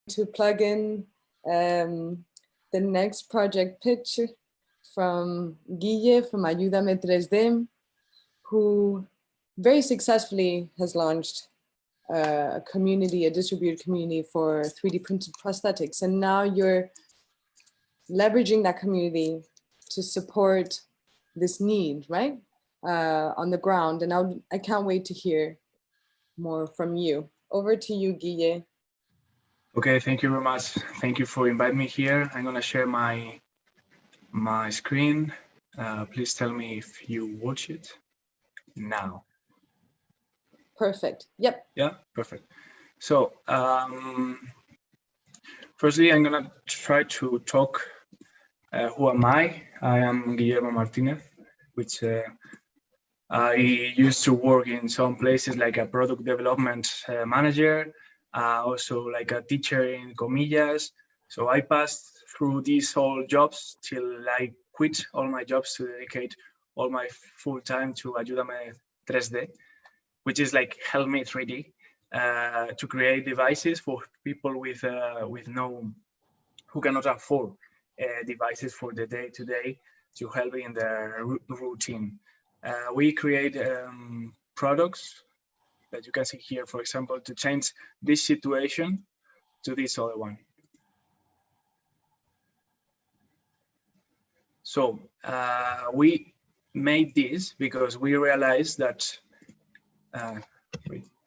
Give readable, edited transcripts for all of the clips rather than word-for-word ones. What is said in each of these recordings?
to plug in the next project pitch from Guille from Ayúdame 3D, who very successfully has launched a community, a distributed community for 3D printed prosthetics. And now you're leveraging that community to support this need, right? On the ground. And I can't wait to hear more from you. Over to you, Guille. Okay, thank you very much. Thank you for inviting me here. I'm gonna share my screen. Please tell me if you watch it now. Perfect. Yep. Yeah, perfect. So firstly, I'm gonna try to talk. Who am I? I am Guillermo Martínez, which I used to work in some places like a product development manager, also like a teacher in comillas. So I passed through these all jobs till I quit all my jobs to dedicate all my full time to Ayúdame 3D, which is like Help Me 3D, to create devices for people who cannot afford devices for the day-to-day to help in their routine. We create products that you can see here, for example, to change this situation to this other one. So we made this because we realized that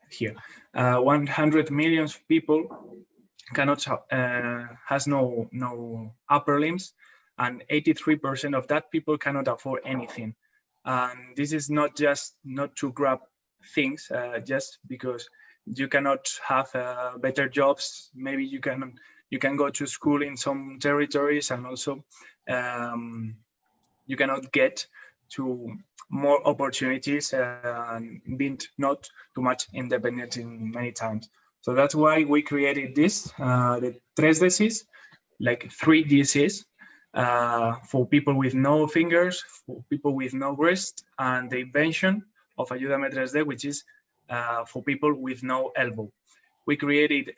here 100 million people cannot has no upper limbs, and 83% of that people cannot afford anything. And this is not just not to grab things just because you cannot have better jobs. Maybe you can go to school in some territories, and also you cannot get to more opportunities and being not too much independent in many times. So that's why we created this, the 3DCs, like 3DCs, for people with no fingers, for people with no wrist, and the invention of Ayúdame 3D, which is for people with no elbow. We created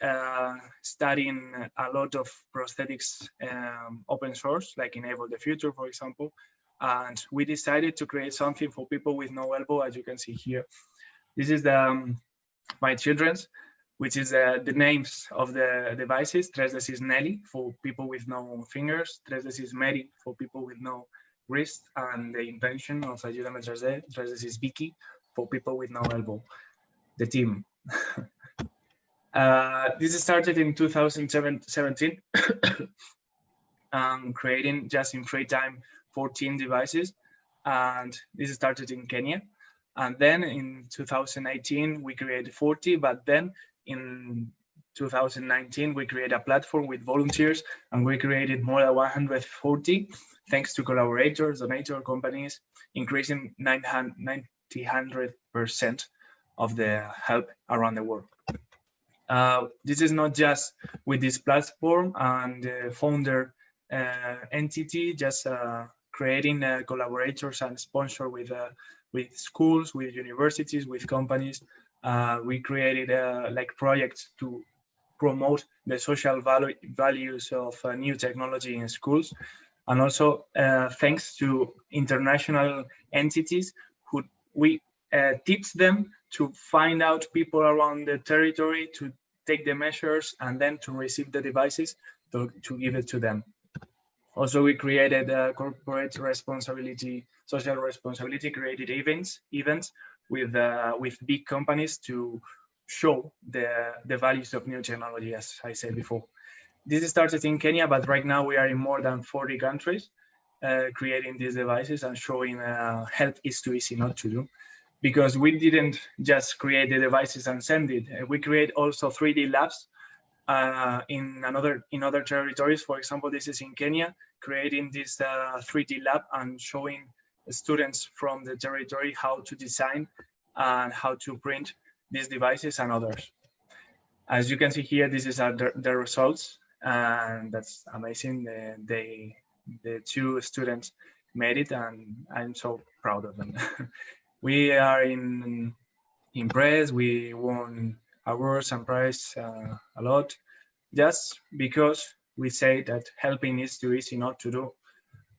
studying a lot of prosthetics open source, like Enable the Future, for example, and we decided to create something for people with no elbow, as you can see here. This is my children's, which is the names of the devices. 3DCs Nelly for people with no fingers, 3DCs Mary for people with no wrist, and the invention of Ayúdame 3D, 3DCs Vicky for people with no elbow, the team. This started in 2017, creating just in free time 14 devices, and this started in Kenya. And then in 2018, we created 40, but then in 2019, we created a platform with volunteers, and we created more than 140, thanks to collaborators, donator companies, increasing 900% of the help around the world. This is not just with this platform and the founder entity, just creating collaborators and sponsor with schools, with universities, with companies. We created like projects to promote the social values of new technology in schools, and also thanks to international entities who we teach them to find out people around the territory, to take the measures, and then to receive the devices to give it to them. Also, we created corporate responsibility, social responsibility, created events with big companies to show the values of new technology, as I said before. This started in Kenya, but right now we are in more than 40 countries creating these devices and showing help is too easy not to do. Because we didn't just create the devices and send it. We create also 3D labs in other territories. For example, this is in Kenya, creating this 3D lab and showing students from the territory how to design and how to print these devices and others. As you can see here, this is the results, and that's amazing. The two students made it, and I'm so proud of them. We are impressed. We won awards and prizes a lot. just because we say that helping is too easy not to do.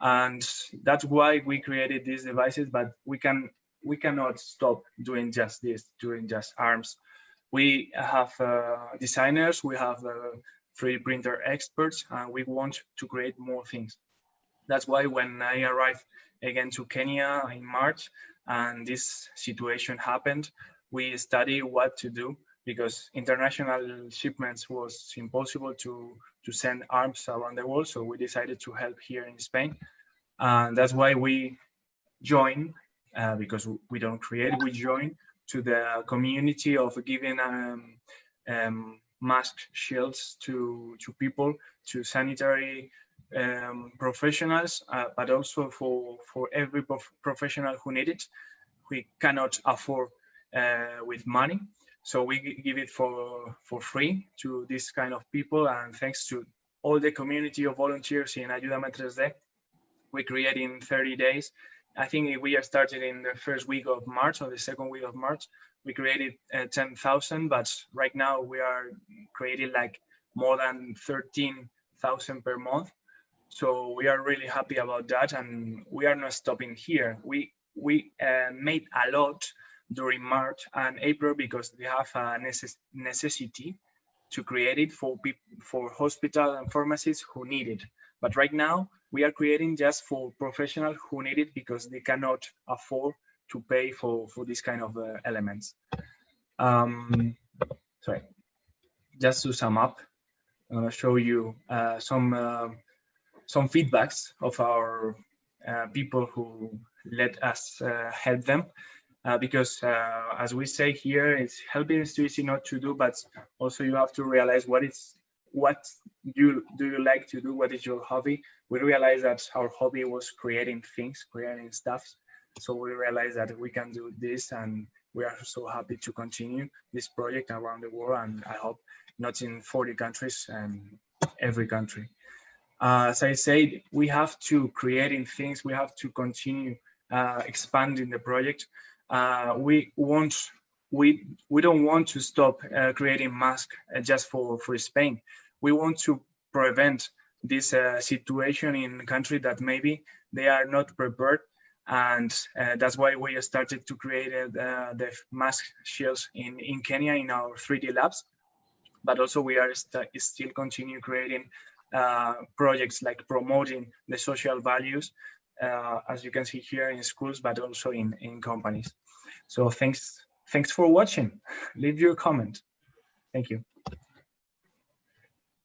And that's why we created these devices, but we cannot stop doing just this, doing just arms. We have designers, we have 3D printer experts, and we want to create more things. That's why when I arrived again to Kenya in March and this situation happened, we studied what to do, because international shipments was impossible to send arms around the world. So we decided to help here in Spain. And that's why we join, because we don't create, we join to the community of giving mask shields to people, to sanitary professionals, but also for every professional who need it. We cannot afford with money, so we give it for free to this kind of people. And thanks to all the community of volunteers in Ayúdame 3D, we create in 30 days. I think we are started in the first week of March or the second week of March. We created 10,000, but right now we are creating like more than 13,000 per month. So we are really happy about that, and we are not stopping here. We made a lot during March and April because we have a necessity to create it for hospital and pharmacies who need it. But right now we are creating just for professionals who need it because they cannot afford to pay for this kind of elements. Sorry, just to sum up, I'm gonna show you some feedbacks of our people who let us help them. Because as we say here, it's helping is too easy not to do, but also you have to realize what do you like to do, what is your hobby. We realized that our hobby was creating things, creating stuff. So we realized that we can do this, and we are so happy to continue this project around the world, and I hope not in 40 countries and every country. As I said, we have to creating things, we have to continue expanding the project. We don't want to stop creating masks just for Spain. We want to prevent this situation in countries that maybe they are not prepared, and that's why we started to create the mask shields in Kenya in our 3D labs. But also we are still continue creating projects like promoting the social values, as you can see here in schools, but also in companies. So thanks for watching. Leave your comment. Thank you.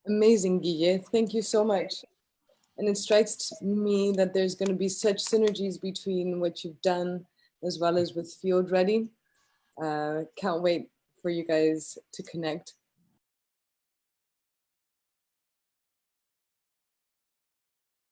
Amazing, Guille. Thank you so much. And it strikes me that there's going to be such synergies between what you've done as well as with Field Ready. Can't wait for you guys to connect.